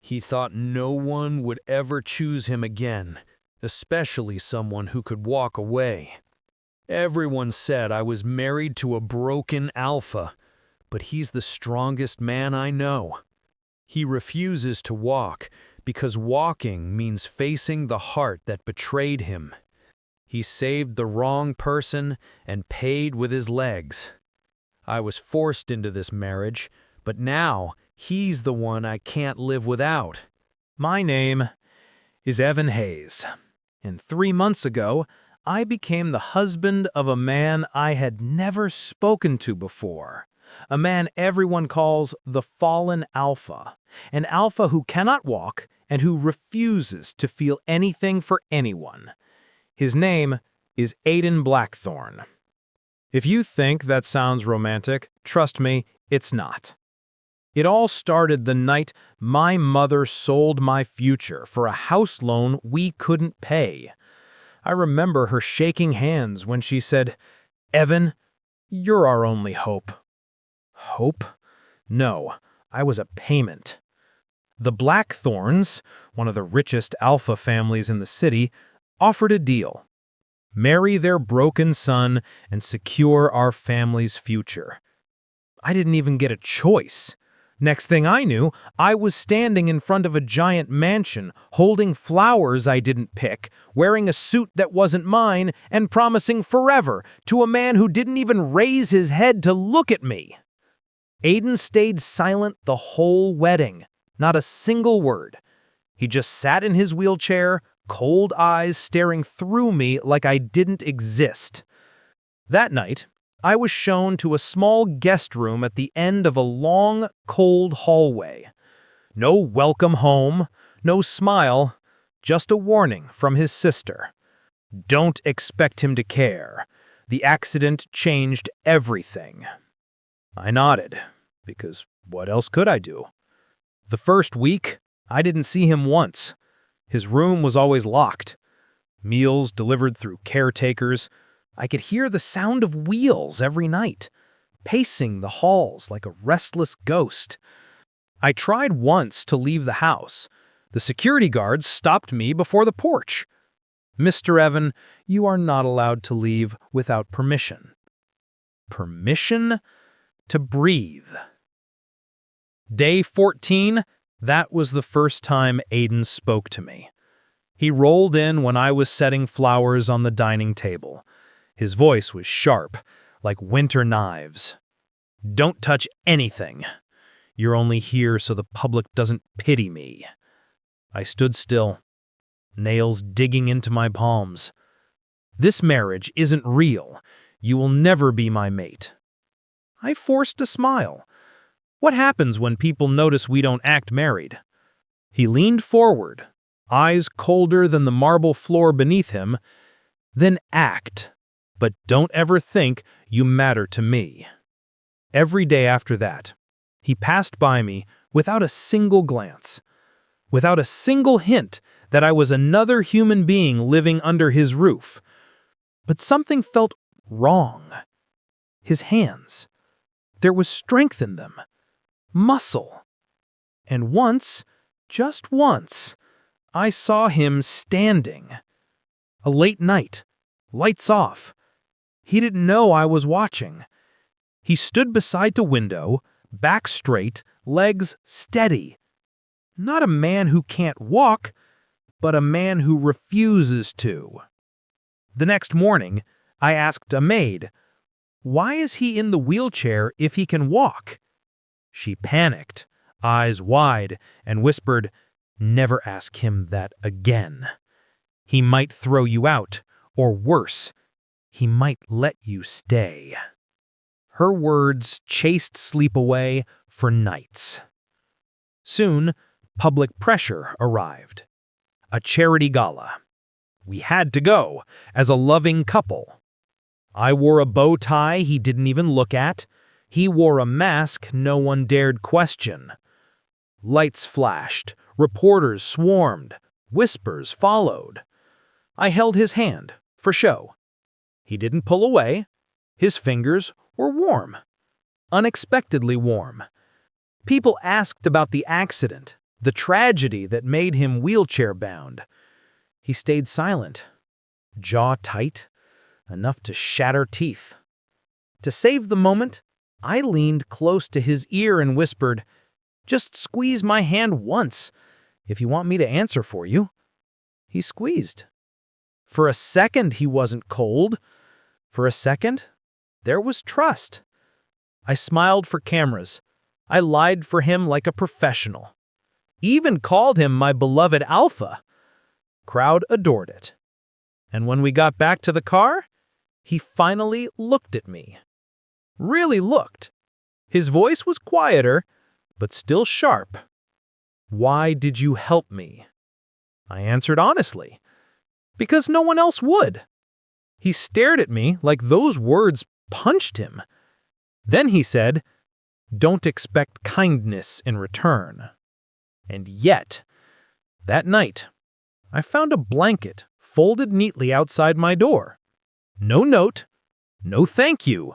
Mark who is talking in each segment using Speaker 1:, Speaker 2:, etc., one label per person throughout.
Speaker 1: He thought no one would ever choose him again, especially someone who could walk away. Everyone said I was married to a broken alpha, but he's the strongest man I know. He refuses to walk because walking means facing the heart that betrayed him. He saved the wrong person and paid with his legs. I was forced into this marriage, but now he's the one I can't live without.
Speaker 2: My name is Evan Hayes, and 3 months ago, I became the husband of a man I had never spoken to before. A man everyone calls the fallen alpha, an alpha who cannot walk and who refuses to feel anything for anyone. His name is Aiden Blackthorne. If you think that sounds romantic, trust me, it's not. It all started the night my mother sold my future for a house loan we couldn't pay. I remember her shaking hands when she said, "Evan, you're our only hope." Hope? No, I was a payment. The Blackthorns, one of the richest alpha families in the city, offered a deal. Marry their broken son and secure our family's future. I didn't even get a choice. Next thing I knew, I was standing in front of a giant mansion, holding flowers I didn't pick, wearing a suit that wasn't mine, and promising forever to a man who didn't even raise his head to look at me. Aiden stayed silent the whole wedding, not a single word. He just sat in his wheelchair, cold eyes staring through me like I didn't exist. That night, I was shown to a small guest room at the end of a long, cold hallway. No welcome home, no smile, just a warning from his sister. Don't expect him to care. The accident changed everything. I nodded, because what else could I do? The first week, I didn't see him once. His room was always locked. Meals delivered through caretakers. I could hear the sound of wheels every night, pacing the halls like a restless ghost. I tried once to leave the house. The security guards stopped me before the porch. "Mr. Evan, you are not allowed to leave without permission." Permission to breathe. Day 14, that was the first time Aiden spoke to me. He rolled in when I was setting flowers on the dining table. His voice was sharp, like winter knives. "Don't touch anything. You're only here so the public doesn't pity me." I stood still, nails digging into my palms. "This marriage isn't real. You will never be my mate." I forced a smile. What happens when people notice we don't act married? He leaned forward, eyes colder than the marble floor beneath him. "Then act. But don't ever think you matter to me." Every day after that, he passed by me without a single glance, without a single hint that I was another human being living under his roof. But something felt wrong. His hands. There was strength in them. Muscle. And once, just once, I saw him standing. A late night, lights off. He didn't know I was watching. He stood beside the window, back straight, legs steady. Not a man who can't walk, but a man who refuses to. The next morning, I asked a maid, "Why is he in the wheelchair if he can walk?" She panicked, eyes wide, and whispered, "Never ask him that again. He might throw you out, or worse, he might let you stay." Her words chased sleep away for nights. Soon, public pressure arrived. A charity gala. We had to go, as a loving couple. I wore a bow tie he didn't even look at. He wore a mask no one dared question. Lights flashed, reporters swarmed, whispers followed. I held his hand, for show. He didn't pull away. His fingers were warm. Unexpectedly warm. People asked about the accident, the tragedy that made him wheelchair-bound. He stayed silent, jaw tight, enough to shatter teeth. To save the moment, I leaned close to his ear and whispered, "Just squeeze my hand once, if you want me to answer for you." He squeezed. For a second, he wasn't cold. For a second, there was trust. I smiled for cameras. I lied for him like a professional. Even called him my beloved Alpha. Crowd adored it. And when we got back to the car, he finally looked at me. Really looked. His voice was quieter, but still sharp. "Why did you help me?" I answered honestly. "Because no one else would." He stared at me like those words punched him. Then he said, "Don't expect kindness in return." And yet, that night, I found a blanket folded neatly outside my door. No note, no thank you,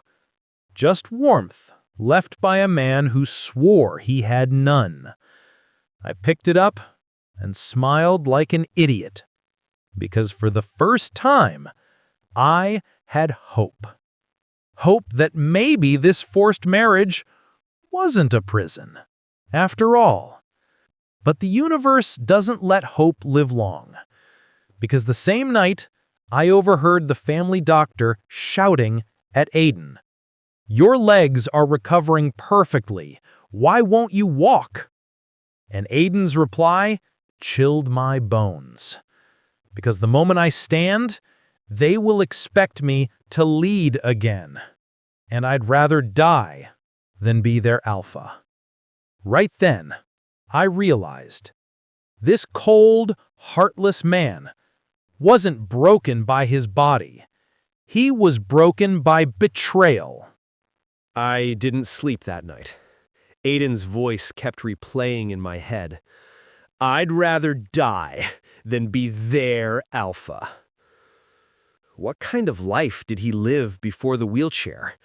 Speaker 2: just warmth left by a man who swore he had none. I picked it up and smiled like an idiot, because for the first time, I had hope. Hope that maybe this forced marriage wasn't a prison, after all. But the universe doesn't let hope live long, because the same night, I overheard the family doctor shouting at Aiden, "Your legs are recovering perfectly. Why won't you walk?" And Aiden's reply chilled my bones. Because the moment I stand, they will expect me to lead again. And I'd rather die than be their alpha. Right then, I realized this cold, heartless man wasn't broken by his body. He was broken by betrayal.
Speaker 3: I didn't sleep that night. Aiden's voice kept replaying in my head. I'd rather die than be their alpha. What kind of life did he live before the wheelchair?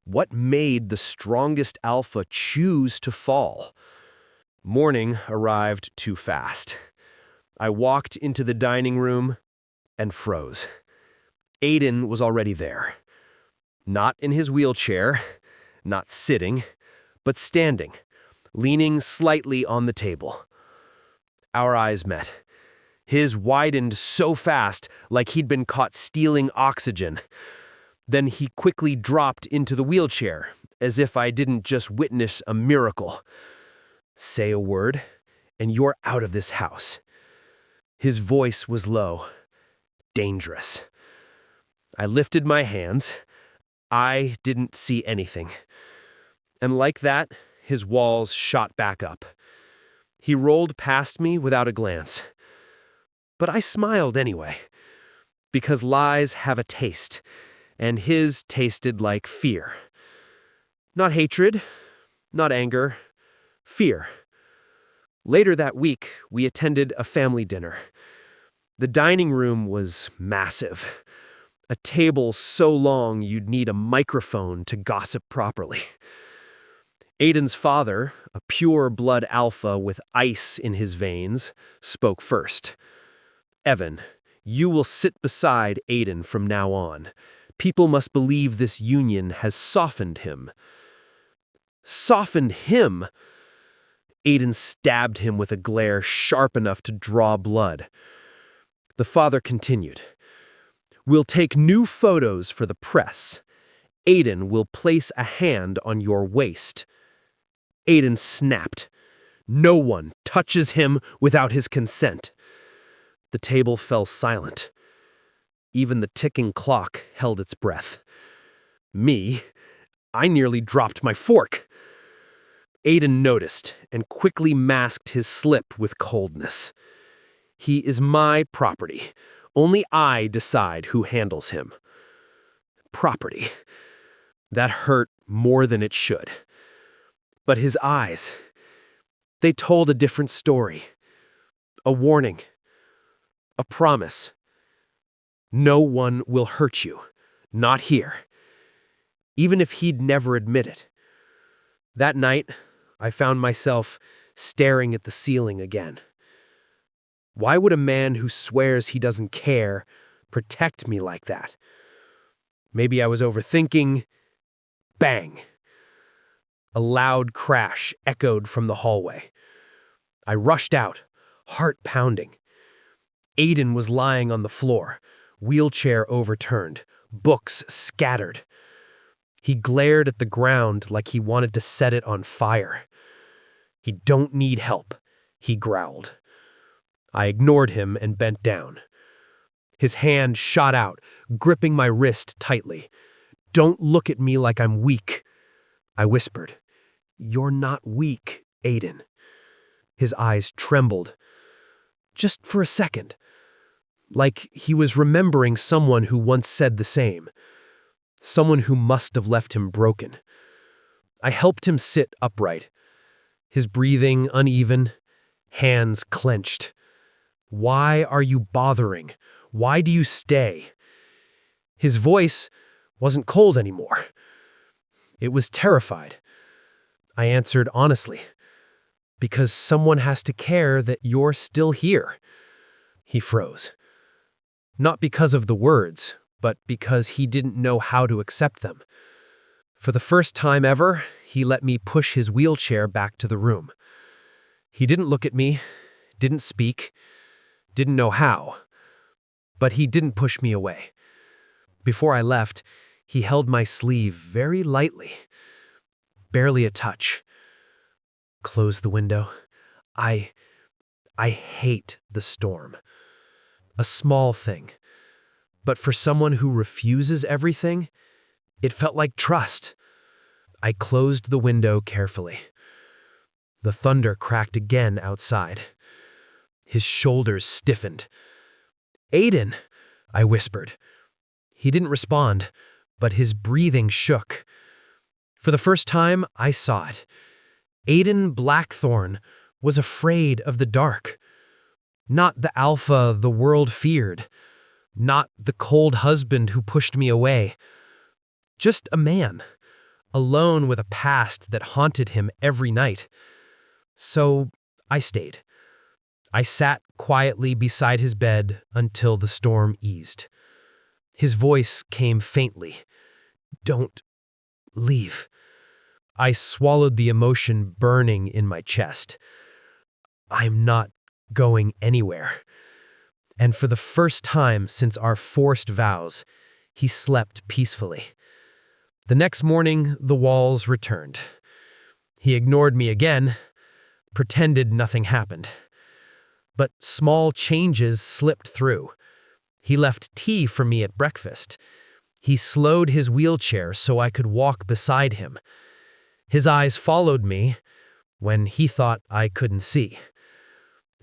Speaker 3: What made the strongest alpha choose to fall? Morning arrived too fast. I walked into the dining room and froze. Aiden was already there. Not in his wheelchair, not sitting, but standing, leaning slightly on the table. Our eyes met. His widened so fast, like he'd been caught stealing oxygen. Then he quickly dropped into the wheelchair, as if I didn't just witness a miracle. Say a word, and you're out of this house. His voice was low, dangerous. I lifted my hands. I didn't see anything. And like that, his walls shot back up. He rolled past me without a glance. But I smiled anyway, because lies have a taste, and his tasted like fear. Not hatred, not anger, fear. Later that week, we attended a family dinner. The dining room was massive. A table so long you'd need a microphone to gossip properly. Aiden's father, a pure-blood alpha with ice in his veins, spoke first. "Evan, you will sit beside Aiden from now on. People must believe this union has softened him." Softened him? Aiden stabbed him with a glare sharp enough to draw blood. The father continued. "We'll take new photos for the press. Aiden will place a hand on your waist." Aiden snapped. "No one touches him without his consent." The table fell silent. Even the ticking clock held its breath. Me, I nearly dropped my fork. Aiden noticed and quickly masked his slip with coldness. "He is my property. Only I decide who handles him." Property. That hurt more than it should. But his eyes, they told a different story. A warning. A promise. No one will hurt you. Not here. Even if he'd never admit it. That night, I found myself staring at the ceiling again. Why would a man who swears he doesn't care protect me like that? Maybe I was overthinking. Bang! A loud crash echoed from the hallway. I rushed out, heart pounding. Aiden was lying on the floor, wheelchair overturned, books scattered. He glared at the ground like he wanted to set it on fire. "He don't need help," he growled. I ignored him and bent down. His hand shot out, gripping my wrist tightly. "Don't look at me like I'm weak," I whispered. "You're not weak, Aiden." His eyes trembled. Just for a second. Like he was remembering someone who once said the same. Someone who must have left him broken. I helped him sit upright. His breathing uneven, hands clenched. "Why are you bothering? Why do you stay?" His voice wasn't cold anymore. It was terrified. I answered honestly, "Because someone has to care that you're still here." He froze. Not because of the words, but because he didn't know how to accept them. For the first time ever, he let me push his wheelchair back to the room. He didn't look at me, didn't speak, didn't know how, but he didn't push me away. Before I left, he held my sleeve very lightly, barely a touch. Close the window. I hate the storm. A small thing. But for someone who refuses everything, it felt like trust. I closed the window carefully. The thunder cracked again outside. His shoulders stiffened. "Aiden," I whispered. He didn't respond, but his breathing shook. For the first time, I saw it. Aiden Blackthorn was afraid of the dark. Not the Alpha the world feared. Not the cold husband who pushed me away. Just a man, alone with a past that haunted him every night. So I stayed. I sat quietly beside his bed until the storm eased. His voice came faintly. "Don't leave." I swallowed the emotion burning in my chest. "I'm not going anywhere." And for the first time since our forced vows, he slept peacefully. The next morning, the walls returned. He ignored me again, pretended nothing happened. But small changes slipped through. He left tea for me at breakfast. He slowed his wheelchair so I could walk beside him. His eyes followed me when he thought I couldn't see.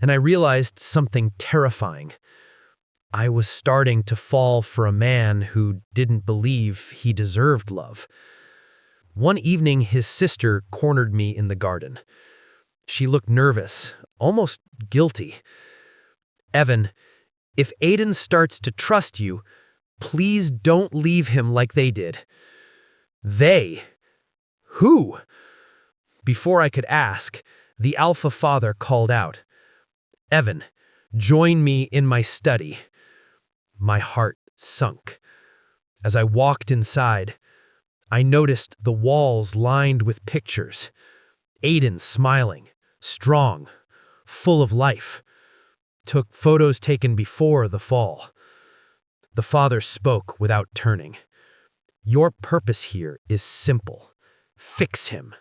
Speaker 3: And I realized something terrifying. I was starting to fall for a man who didn't believe he deserved love. One evening, his sister cornered me in the garden. She looked nervous, almost guilty. "Evan, if Aiden starts to trust you, please don't leave him like they did." "They? Who?" Before I could ask, the Alpha father called out, "Evan, join me in my study." My heart sunk. As I walked inside, I noticed the walls lined with pictures. Aiden smiling, strong, full of life. Took photos taken before the fall. The father spoke without turning. "Your purpose here is simple. Fix him."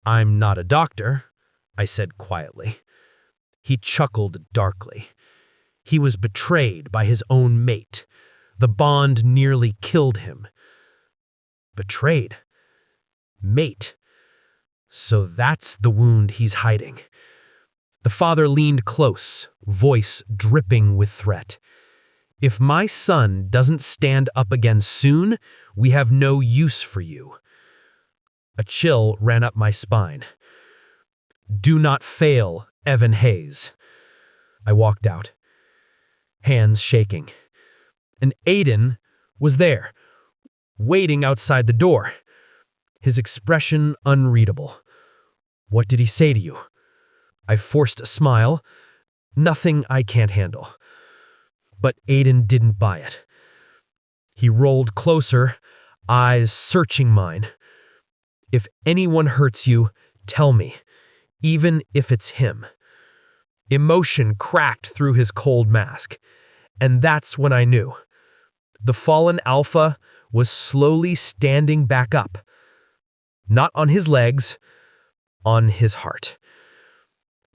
Speaker 3: "I'm not a doctor," I said quietly. He chuckled darkly. He was betrayed by his own mate. The bond nearly killed him. Betrayed? Mate? So that's the wound he's hiding. The father leaned close, voice dripping with threat. "If my son doesn't stand up again soon, we have no use for you." A chill ran up my spine. "Do not fail, Evan Hayes." I walked out, hands shaking. And Aiden was there, waiting outside the door, his expression unreadable. "What did he say to you?" I forced a smile. Nothing I can't handle. But Aiden didn't buy it. He rolled closer, eyes searching mine. If anyone hurts you, tell me, even if it's him. Emotion cracked through his cold mask, and that's when I knew. The fallen Alpha was slowly standing back up. Not on his legs, on his heart.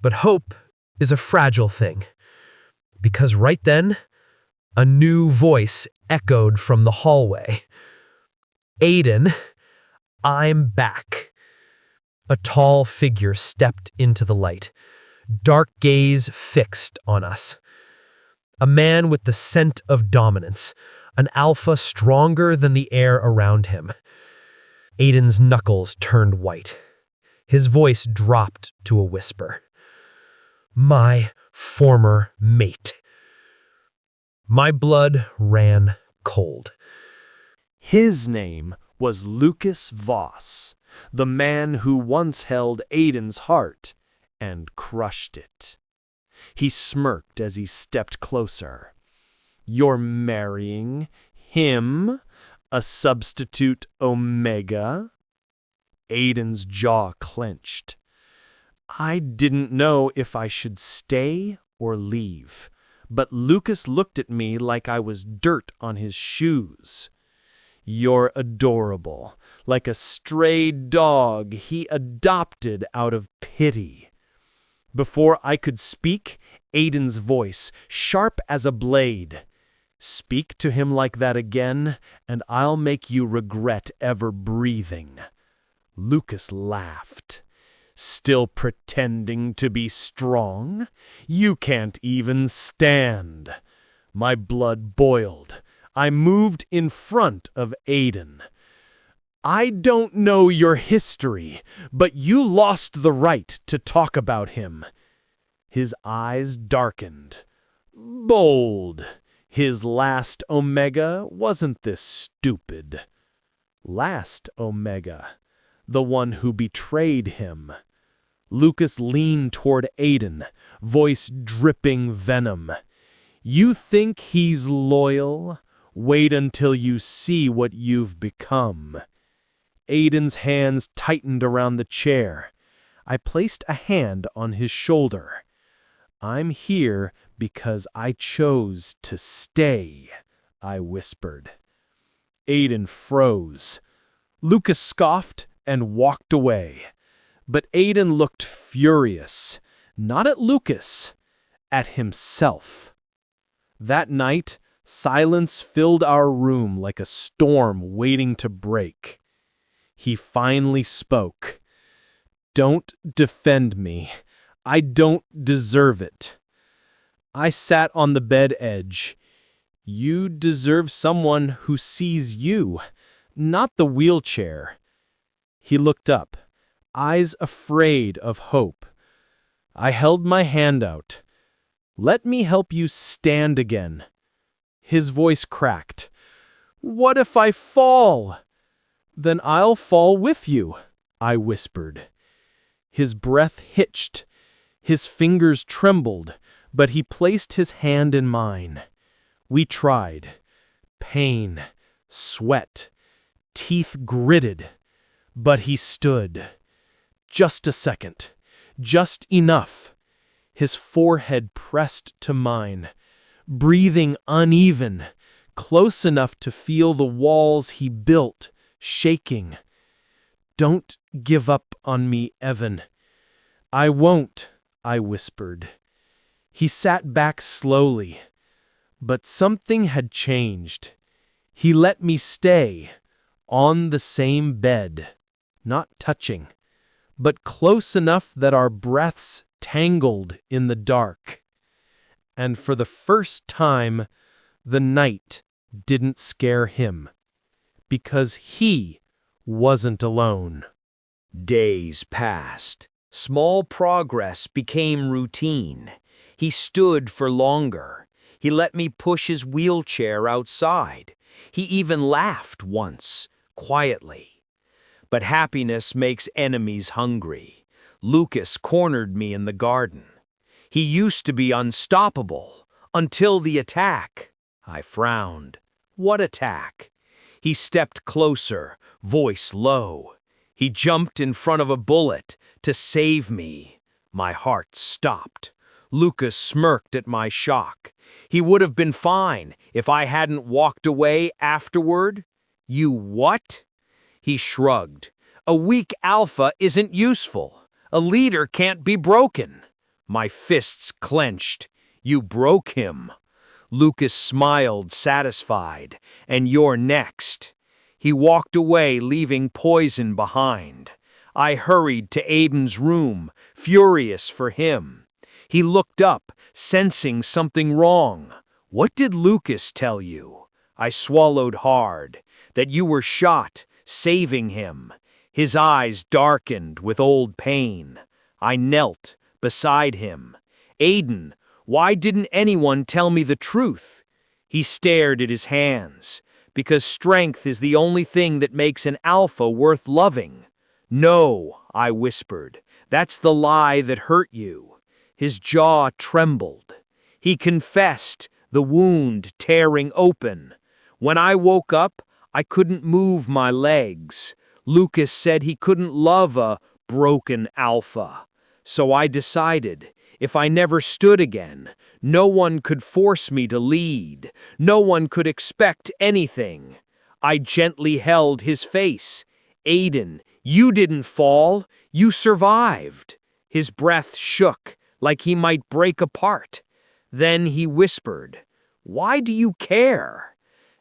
Speaker 3: But hope is a fragile thing, because right then, a new voice echoed from the hallway. Aiden, I'm back. A tall figure stepped into the light, dark gaze fixed on us. A man with the scent of dominance, an alpha stronger than the air around him. Aiden's knuckles turned white. His voice dropped to a whisper. My former mate. My blood ran cold.
Speaker 4: His name was Lucas Voss, the man who once held Aiden's heart and crushed it. He smirked as he stepped closer. You're marrying him, a substitute Omega? Aiden's jaw clenched. I didn't know if I should stay or leave, but Lucas looked at me like I was dirt on his shoes. You're adorable, like a stray dog he adopted out of pity. Before I could speak, Aiden's voice, sharp as a blade. Speak to him like that again, and I'll make you regret ever breathing. Lucas laughed. Still pretending to be strong? You can't even stand. My blood boiled. I moved in front of Aiden. I don't know your history, but you lost the right to talk about him. His eyes darkened. Bold. His last Omega wasn't this stupid. Last Omega. The one who betrayed him. Lucas leaned toward Aiden, voice dripping venom. You think he's loyal? Wait until you see what you've become. Aiden's hands tightened around the chair. I placed a hand on his shoulder. I'm here because I chose to stay, I whispered. Aiden froze. Lucas scoffed and walked away. But Aiden looked furious, not at Lucas, at himself. That night, silence filled our room like a storm waiting to break. He finally spoke. Don't defend me. I don't deserve it. I sat on the bed edge. You deserve someone who sees you, not the wheelchair. He looked up, eyes afraid of hope. I held my hand out. Let me help you stand again. His voice cracked. What if I fall? Then I'll fall with you, I whispered. His breath hitched. His fingers trembled, but he placed his hand in mine. We tried. Pain, sweat, teeth gritted. But he stood. Just a second. Just enough. His forehead pressed to mine, breathing uneven, close enough to feel the walls he built, shaking. Don't give up on me, Evan. I won't, I whispered. He sat back slowly, but something had changed. He let me stay, on the same bed, not touching, but close enough that our breaths tangled in the dark. And for the first time, the night didn't scare him, because he wasn't alone.
Speaker 5: Days passed. Small progress became routine. He stood for longer. He let me push his wheelchair outside. He even laughed once, quietly. But happiness makes enemies hungry. Lucas cornered me in the garden. He used to be unstoppable, until the attack. I frowned. What attack? He stepped closer, voice low. He jumped in front of a bullet to save me. My heart stopped. Lucas smirked at my shock. He would have been fine if I hadn't walked away afterward. You what? He shrugged. A weak alpha isn't useful. A leader can't be broken. My fists clenched. You broke him. Lucas smiled, satisfied. And you're next. He walked away, leaving poison behind. I hurried to Aiden's room, furious for him. He looked up, sensing something wrong. What did Lucas tell you? I swallowed hard. That you were shot, saving him. His eyes darkened with old pain. I knelt beside him. Aiden, why didn't anyone tell me the truth? He stared at his hands. Because strength is the only thing that makes an alpha worth loving. No, I whispered. That's the lie that hurt you. His jaw trembled. He confessed, the wound tearing open. When I woke up, I couldn't move my legs. Lucas said he couldn't love a broken alpha. So I decided, if I never stood again, no one could force me to lead. No one could expect anything. I gently held his face. Aiden, you didn't fall. You survived. His breath shook, like he might break apart. Then he whispered, why do you care?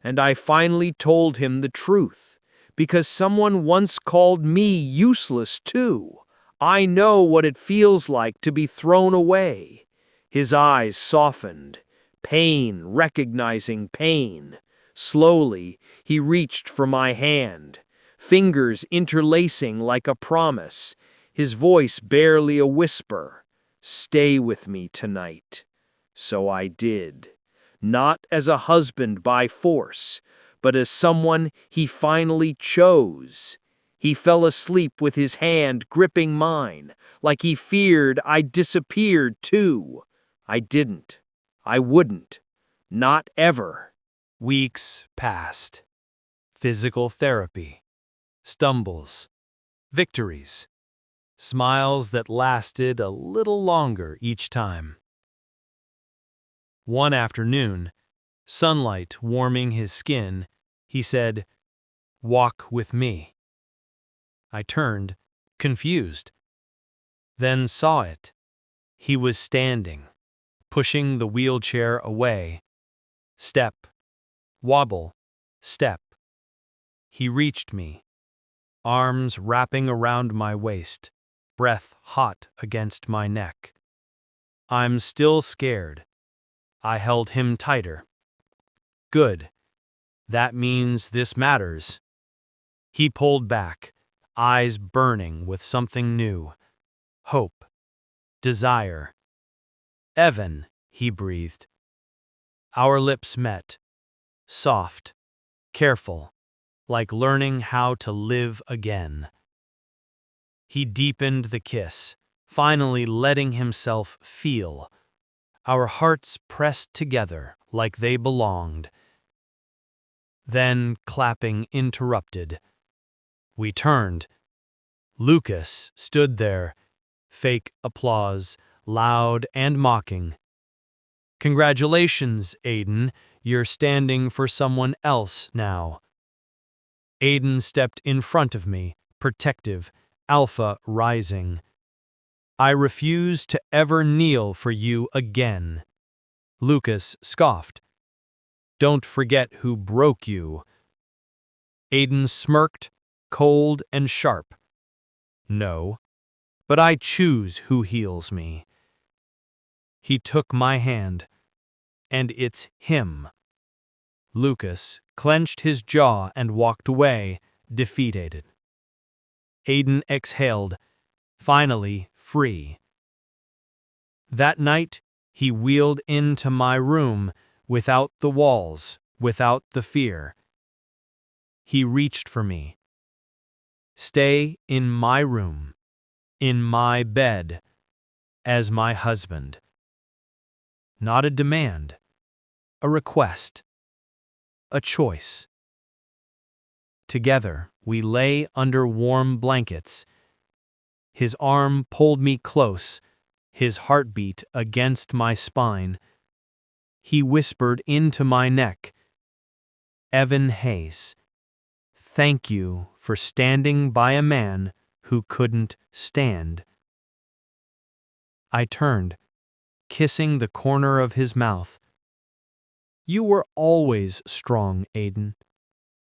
Speaker 5: And I finally told him the truth, because someone once called me useless too. I know what it feels like to be thrown away. His eyes softened, pain recognizing pain. Slowly, he reached for my hand, fingers interlacing like a promise, his voice barely a whisper. Stay with me tonight. So I did. Not as a husband by force, but as someone he finally chose. He fell asleep with his hand gripping mine, like he feared I'd disappeared too. I didn't. I wouldn't. Not ever.
Speaker 1: Weeks passed. Physical therapy. Stumbles. Victories. Smiles that lasted a little longer each time. One afternoon, sunlight warming his skin, he said, "Walk with me." I turned, confused. Then saw it. He was standing, pushing the wheelchair away. Step. Wobble. Step. He reached me, arms wrapping around my waist, breath hot against my neck. I'm still scared. I held him tighter. Good. That means this matters. He pulled back, eyes burning with something new. Hope. Desire. Evan, he breathed. Our lips met. Soft. Careful. Like learning how to live again. He deepened the kiss, finally letting himself feel. Our hearts pressed together like they belonged. Then clapping interrupted. We turned. Lucas stood there, fake applause, loud and mocking. Congratulations, Aiden, you're standing for someone else now. Aiden stepped in front of me, protective, alpha rising. I refuse to ever kneel for you again. Lucas scoffed. Don't forget who broke you. Aiden smirked, cold and sharp. No, but I choose who heals me. He took my hand, and it's him. Lucas clenched his jaw and walked away, defeated. Aiden exhaled, finally free. That night, he wheeled into my room, without the walls, without the fear. He reached for me. Stay in my room.
Speaker 2: in my bed as my husband. Not a demand, a request, a choice. Together, we lay under warm blankets. His arm pulled me close, his heartbeat against my spine. He whispered into my neck, "Evan Hayes, thank you for standing by a man who couldn't stand." I turned, kissing the corner of his mouth. "You were always strong, Aiden.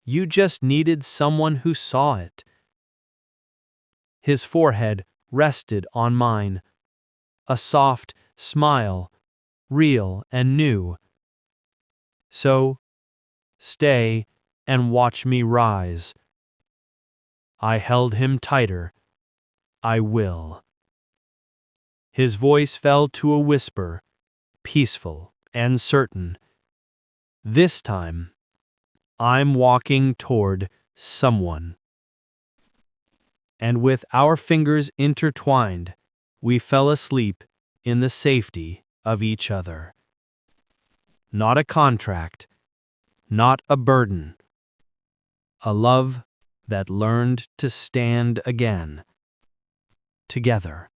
Speaker 2: You just needed someone who saw it." His forehead rested on mine, a soft smile, real and new. "So, stay and watch me rise." I held him tighter. "I will." His voice fell to a whisper, peaceful and certain. "This time, I'm walking toward someone." And with our fingers intertwined, we fell asleep in the safety of each other. Not a contract, not a burden. A love that learned to stand again, together.